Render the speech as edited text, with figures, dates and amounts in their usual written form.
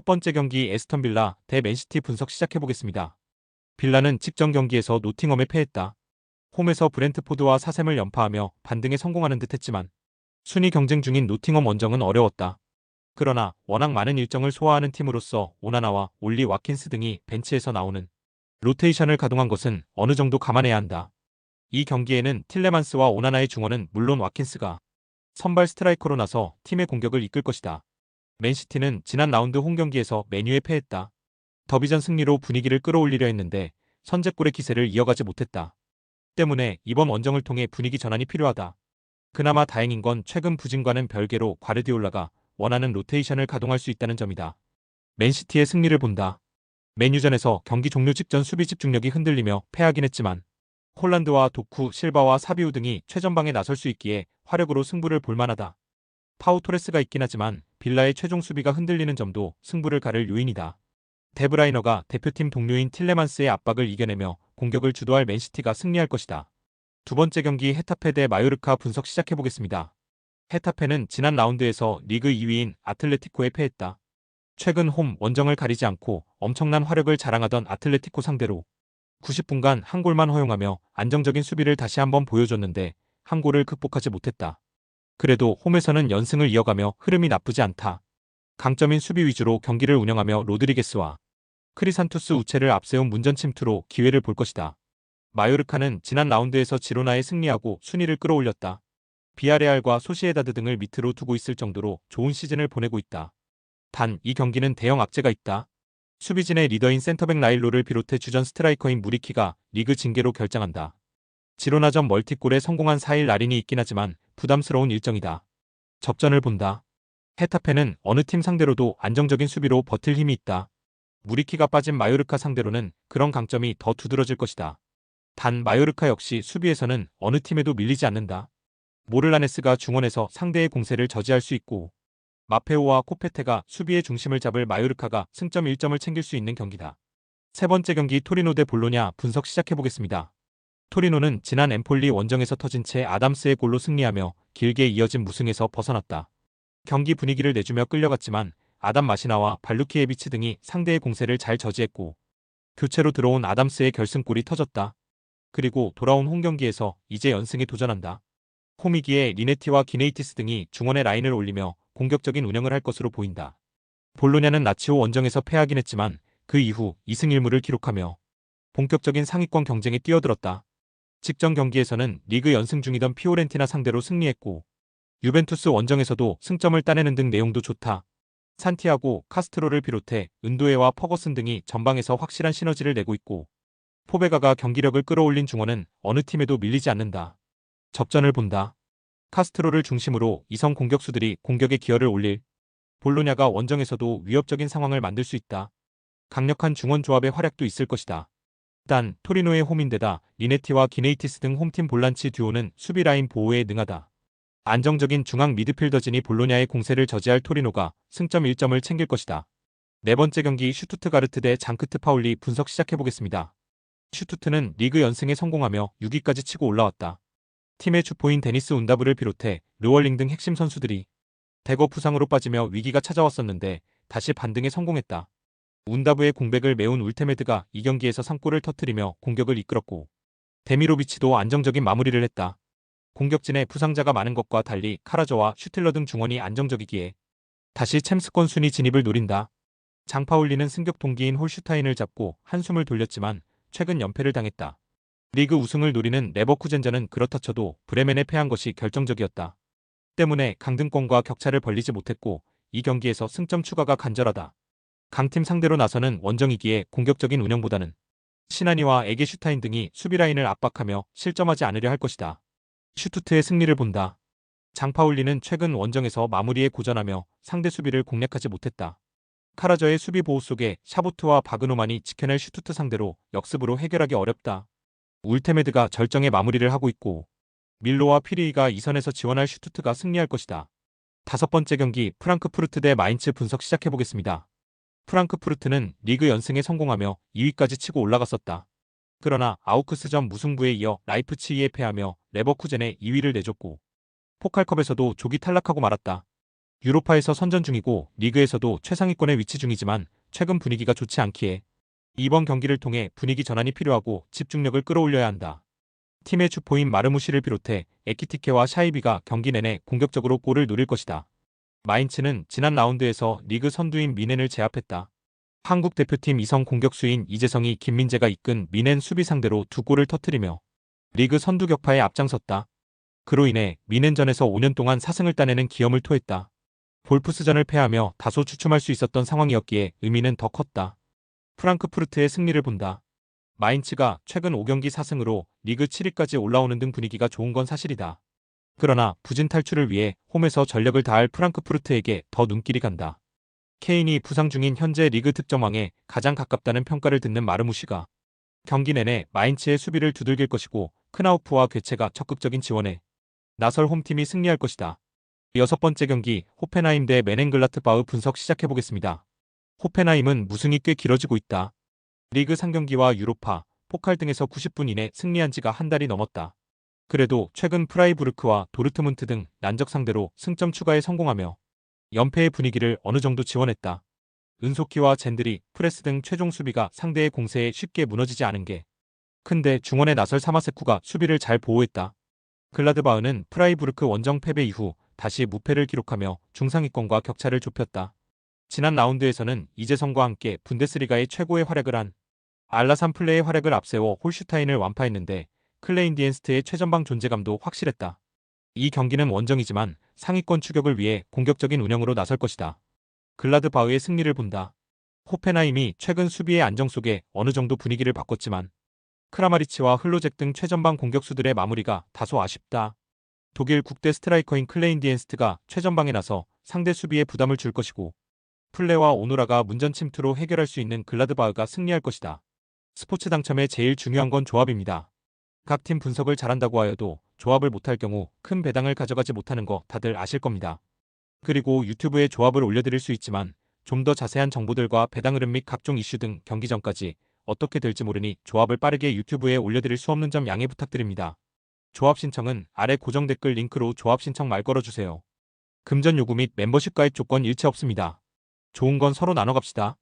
번째 경기 에스턴 빌라 대 맨시티 분석 시작해보겠습니다. 빌라는 직전 경기에서 노팅엄에 패했다. 홈에서 브렌트포드와 사셈을 연파하며 반등에 성공하는 듯 했지만 순위 경쟁 중인 노팅엄 원정은 어려웠다. 그러나 워낙 많은 일정을 소화하는 팀으로서 오나나와 올리 와킨스 등이 벤치에서 나오는 로테이션을 가동한 것은 어느 정도 감안해야 한다. 이 경기에는 틸레만스와 오나나의 중원은 물론 와킨스가 선발 스트라이커로 나서 팀의 공격을 이끌 것이다. 맨시티는 지난 라운드 홈경기에서 맨유에 패했다. 더비전 승리로 분위기를 끌어올리려 했는데 선제골의 기세를 이어가지 못했다. 때문에 이번 원정을 통해 분위기 전환이 필요하다. 그나마 다행인 건 최근 부진과는 별개로 과르디올라가 원하는 로테이션을 가동할 수 있다는 점이다. 맨시티의 승리를 본다. 맨유전에서 경기 종료 직전 수비 집중력이 흔들리며 패하긴 했지만 홀란드와 도쿠, 실바와 사비우 등이 최전방에 나설 수 있기에 화력으로 승부를 볼만하다. 파우 토레스가 있긴 하지만 빌라의 최종 수비가 흔들리는 점도 승부를 가를 요인이다. 데브라이너가 대표팀 동료인 틸레만스의 압박을 이겨내며 공격을 주도할 맨시티가 승리할 것이다. 두 번째 경기 헤타페 대 마요르카 분석 시작해보겠습니다. 헤타페는 지난 라운드에서 리그 2위인 아틀레티코에 패했다. 최근 홈 원정을 가리지 않고 엄청난 화력을 자랑하던 아틀레티코 상대로 90분간 한 골만 허용하며 안정적인 수비를 다시 한번 보여줬는데 한 골을 극복하지 못했다. 그래도 홈에서는 연승을 이어가며 흐름이 나쁘지 않다. 강점인 수비 위주로 경기를 운영하며 로드리게스와 크리산투스 우체를 앞세운 문전 침투로 기회를 볼 것이다. 마요르카는 지난 라운드에서 지로나에 승리하고 순위를 끌어올렸다. 비아레알과 소시에다드 등을 밑으로 두고 있을 정도로 좋은 시즌을 보내고 있다. 단 이 경기는 대형 악재가 있다. 수비진의 리더인 센터백 라일로를 비롯해 주전 스트라이커인 무리키가 리그 징계로 결장한다. 지로나전 멀티골에 성공한 4일 날인이 있긴 하지만 부담스러운 일정이다. 접전을 본다. 헤타페는 어느 팀 상대로도 안정적인 수비로 버틸 힘이 있다. 무리키가 빠진 마요르카 상대로는 그런 강점이 더 두드러질 것이다. 단 마요르카 역시 수비에서는 어느 팀에도 밀리지 않는다. 모를라네스가 중원에서 상대의 공세를 저지할 수 있고 마페오와 코페테가 수비의 중심을 잡을 마요르카가 승점 1점을 챙길 수 있는 경기다. 세 번째 경기 토리노 대 볼로냐 분석 시작해보겠습니다. 토리노는 지난 엠폴리 원정에서 터진 채 아담스의 골로 승리하며 길게 이어진 무승에서 벗어났다. 경기 분위기를 내주며 끌려갔지만 아담 마시나와 발루키에비치 등이 상대의 공세를 잘 저지했고 교체로 들어온 아담스의 결승골이 터졌다. 그리고 돌아온 홈경기에서 이제 연승에 도전한다. 홈이기에 리네티와 기네이티스 등이 중원의 라인을 올리며 공격적인 운영을 할 것으로 보인다. 볼로냐는 라치오 원정에서 패하긴 했지만 그 이후 2승 1무를 기록하며 본격적인 상위권 경쟁에 뛰어들었다. 직전 경기에서는 리그 연승 중이던 피오렌티나 상대로 승리했고 유벤투스 원정에서도 승점을 따내는 등 내용도 좋다. 산티아고, 카스트로를 비롯해 은도에와 퍼거슨 등이 전방에서 확실한 시너지를 내고 있고 포베가가 경기력을 끌어올린 중원은 어느 팀에도 밀리지 않는다. 접전을 본다. 카스트로를 중심으로 이성 공격수들이 공격에 기여를 올릴 볼로냐가 원정에서도 위협적인 상황을 만들 수 있다. 강력한 중원 조합의 활약도 있을 것이다. 단 토리노의 홈인데다 리네티와 기네이티스 등 홈팀 볼란치 듀오는 수비 라인 보호에 능하다. 안정적인 중앙 미드필더진이 볼로냐의 공세를 저지할 토리노가 승점 1점을 챙길 것이다. 네 번째 경기 슈투트가르트 대 장크트 파울리 분석 시작해보겠습니다. 슈투트는 리그 연승에 성공하며 6위까지 치고 올라왔다. 팀의 주포인 데니스 운다브를 비롯해 르월링 등 핵심 선수들이 대거 부상으로 빠지며 위기가 찾아왔었는데 다시 반등에 성공했다. 운다브의 공백을 메운 울테메드가 이 경기에서 3골을 터뜨리며 공격을 이끌었고 데미로비치도 안정적인 마무리를 했다. 공격진에 부상자가 많은 것과 달리 카라저와 슈틸러 등 중원이 안정적이기에 다시 챔스권 순위 진입을 노린다. 장파울리는 승격 동기인 홀슈타인을 잡고 한숨을 돌렸지만 최근 연패를 당했다. 리그 우승을 노리는 레버쿠젠전은 그렇다 쳐도 브레멘에 패한 것이 결정적이었다. 때문에 강등권과 격차를 벌리지 못했고 이 경기에서 승점 추가가 간절하다. 강팀 상대로 나서는 원정이기에 공격적인 운영보다는 시나니와 에게슈타인 등이 수비 라인을 압박하며 실점하지 않으려 할 것이다. 슈투트의 승리를 본다. 장파울리는 최근 원정에서 마무리에 고전하며 상대 수비를 공략하지 못했다. 카라저의 수비 보호 속에 샤보트와 바그노만이 지켜낼 슈투트 상대로 역습으로 해결하기 어렵다. 울테메드가 절정의 마무리를 하고 있고 밀로와 피리이가 2선에서 지원할 슈투트가 승리할 것이다. 다섯 번째 경기 프랑크푸르트 대 마인츠 분석 시작해보겠습니다. 프랑크푸르트는 리그 연승에 성공하며 2위까지 치고 올라갔었다. 그러나 아우크스전 무승부에 이어 라이프치히에 패하며 레버쿠젠에 2위를 내줬고 포칼컵에서도 조기 탈락하고 말았다. 유로파에서 선전 중이고 리그에서도 최상위권에 위치 중이지만 최근 분위기가 좋지 않기에 이번 경기를 통해 분위기 전환이 필요하고 집중력을 끌어올려야 한다. 팀의 주포인 마르무시를 비롯해 에키티케와 샤이비가 경기 내내 공격적으로 골을 노릴 것이다. 마인츠는 지난 라운드에서 리그 선두인 미넨을 제압했다. 한국 대표팀 이성 공격수인 이재성이 김민재가 이끈 미넨 수비 상대로 2골을 터뜨리며 리그 선두 격파에 앞장섰다. 그로 인해 미넨전에서 5년 동안 4승을 따내는 기염을 토했다. 볼프스전을 패하며 다소 주춤할 수 있었던 상황이었기에 의미는 더 컸다. 프랑크푸르트의 승리를 본다. 마인츠가 최근 5경기 4승으로 리그 7위까지 올라오는 등 분위기가 좋은 건 사실이다. 그러나 부진 탈출을 위해 홈에서 전력을 다할 프랑크푸르트에게 더 눈길이 간다. 케인이 부상 중인 현재 리그 득점왕에 가장 가깝다는 평가를 듣는 마르무시가 경기 내내 마인츠의 수비를 두들길 것이고 크나우프와 괴체가 적극적인 지원에 나설 홈팀이 승리할 것이다. 6번째 경기 호펜하임 대 메넨글라트바흐 분석 시작해보겠습니다. 호펜하임은 무승이 꽤 길어지고 있다. 리그 상경기와 유로파, 포칼 등에서 90분 이내 승리한 지가 한 달이 넘었다. 그래도 최근 프라이부르크와 도르트문트 등 난적 상대로 승점 추가에 성공하며 연패의 분위기를 어느 정도 지원했다. 은소키와 젠드리, 프레스 등 최종 수비가 상대의 공세에 쉽게 무너지지 않은 게 큰데 중원에 나설 사마세쿠가 수비를 잘 보호했다. 글라드바흐는 프라이부르크 원정 패배 이후 다시 무패를 기록하며 중상위권과 격차를 좁혔다. 지난 라운드에서는 이재성과 함께 분데스리가의 최고의 활약을 한 알라산 플레이의 활약을 앞세워 홀슈타인을 완파했는데 클레인디엔스트의 최전방 존재감도 확실했다. 이 경기는 원정이지만 상위권 추격을 위해 공격적인 운영으로 나설 것이다. 글라드바흐의 승리를 본다. 호펜하임이 최근 수비의 안정 속에 어느 정도 분위기를 바꿨지만 크라마리치와 흘로잭 등 최전방 공격수들의 마무리가 다소 아쉽다. 독일 국대 스트라이커인 클레인디엔스트가 최전방에 나서 상대 수비에 부담을 줄 것이고 플레와 오노라가 문전 침투로 해결할 수 있는 글라드바흐가 승리할 것이다. 스포츠 당첨에 제일 중요한 건 조합입니다. 각 팀 분석을 잘한다고 하여도 조합을 못할 경우 큰 배당을 가져가지 못하는 거 다들 아실 겁니다. 그리고 유튜브에 조합을 올려드릴 수 있지만 좀 더 자세한 정보들과 배당 흐름 및 각종 이슈 등 경기 전까지 어떻게 될지 모르니 조합을 빠르게 유튜브에 올려드릴 수 없는 점 양해 부탁드립니다. 조합 신청은 아래 고정 댓글 링크로 조합 신청 말 걸어주세요. 금전 요구 및 멤버십 가입 조건 일체 없습니다. 좋은 건 서로 나눠 갑시다.